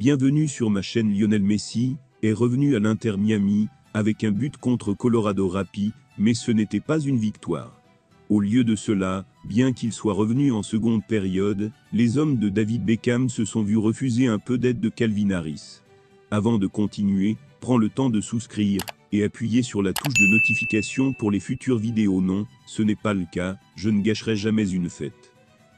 Bienvenue sur ma chaîne. Lionel Messi est revenu à l'Inter Miami avec un but contre Colorado Rapids, mais ce n'était pas une victoire. Au lieu de cela, bien qu'il soit revenu en seconde période, les hommes de David Beckham se sont vus refuser un peu d'aide de Calvin Harris. Avant de continuer, prends le temps de souscrire et appuyer sur la touche de notification pour les futures vidéos. Non, ce n'est pas le cas, je ne gâcherai jamais une fête.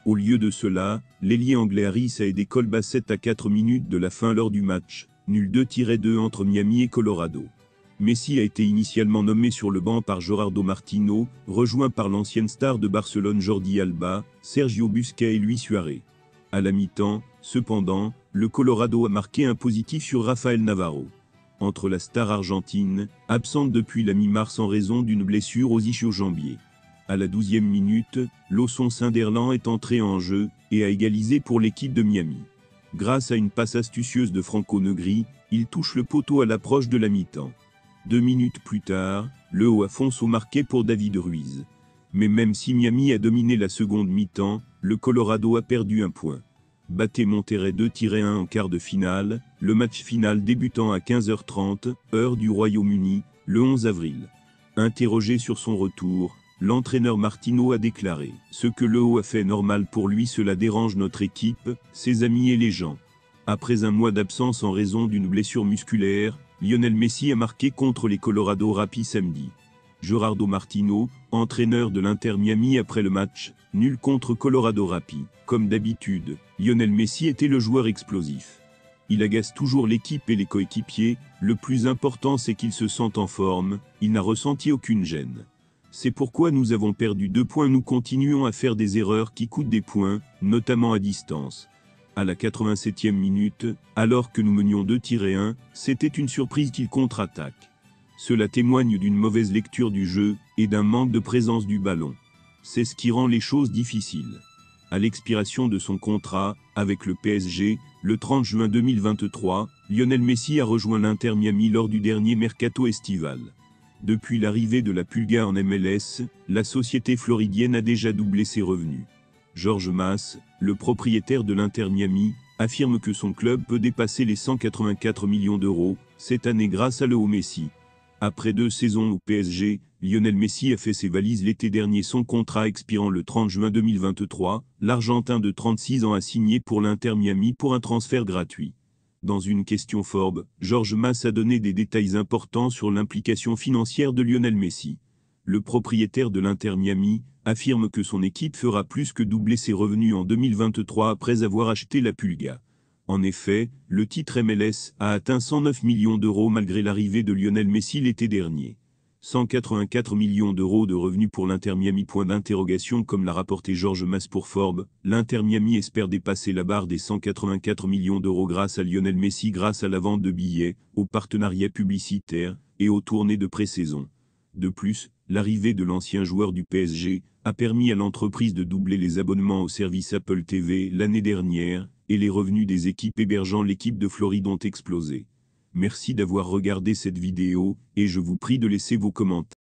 Au lieu de cela, l'ailier anglais Harris a aidé Cole Bassett à 4 minutes de la fin lors du match, nul 2-2 entre Miami et Colorado. Messi a été initialement nommé sur le banc par Gerardo Martino, rejoint par l'ancienne star de Barcelone Jordi Alba, Sergio Busquets et Luis Suarez. À la mi-temps, cependant, le Colorado a marqué un positif sur Rafael Navarro. Entre la star argentine, absente depuis la mi-mars en raison d'une blessure aux ischio-jambiers. À la 12e minute, Lawson Sunderland est entré en jeu et a égalisé pour l'équipe de Miami. Grâce à une passe astucieuse de Franco Negri, il touche le poteau à l'approche de la mi-temps. 2 minutes plus tard, Leo Afonso marquait pour David Ruiz. Mais même si Miami a dominé la seconde mi-temps, le Colorado a perdu un point. Battait Monterrey 2-1 en quart de finale, le match final débutant à 15h30, heure du Royaume-Uni, le 11 avril. Interrogé sur son retour, l'entraîneur Martino a déclaré « Ce que Leo a fait normal pour lui, cela dérange notre équipe, ses amis et les gens ». Après un mois d'absence en raison d'une blessure musculaire, Lionel Messi a marqué contre les Colorado Rapids samedi. Gerardo Martino, entraîneur de l'Inter Miami après le match, nul contre Colorado Rapids. Comme d'habitude, Lionel Messi était le joueur explosif. Il agace toujours l'équipe et les coéquipiers, le plus important c'est qu'il se sent en forme, il n'a ressenti aucune gêne. C'est pourquoi nous avons perdu 2 points. Nous continuons à faire des erreurs qui coûtent des points, notamment à distance. À la 87e minute, alors que nous menions 2-1, c'était une surprise qu'il contre-attaque. Cela témoigne d'une mauvaise lecture du jeu et d'un manque de présence du ballon. C'est ce qui rend les choses difficiles. À l'expiration de son contrat avec le PSG, le 30 juin 2023, Lionel Messi a rejoint l'Inter Miami lors du dernier mercato estival. Depuis l'arrivée de la Pulga en MLS, la société floridienne a déjà doublé ses revenus. George Mas, le propriétaire de l'Inter Miami, affirme que son club peut dépasser les 184 millions d'euros cette année grâce à Leo Messi. Après 2 saisons au PSG, Lionel Messi a fait ses valises l'été dernier. Son contrat expirant le 30 juin 2023, l'Argentin de 36 ans a signé pour l'Inter Miami pour un transfert gratuit. Dans une question Forbes, George Mas a donné des détails importants sur l'implication financière de Lionel Messi. Le propriétaire de l'Inter Miami affirme que son équipe fera plus que doubler ses revenus en 2023 après avoir acheté la Pulga. En effet, le titre MLS a atteint 109 millions d'euros malgré l'arrivée de Lionel Messi l'été dernier. 184 millions d'euros de revenus pour l'Inter Miami. Comme l'a rapporté George Mas pour Forbes, l'Inter Miami espère dépasser la barre des 184 millions d'euros grâce à Lionel Messi, grâce à la vente de billets, aux partenariats publicitaires et aux tournées de pré-saison. De plus, l'arrivée de l'ancien joueur du PSG a permis à l'entreprise de doubler les abonnements au service Apple TV l'année dernière, et les revenus des équipes hébergeant l'équipe de Floride ont explosé. Merci d'avoir regardé cette vidéo, et je vous prie de laisser vos commentaires.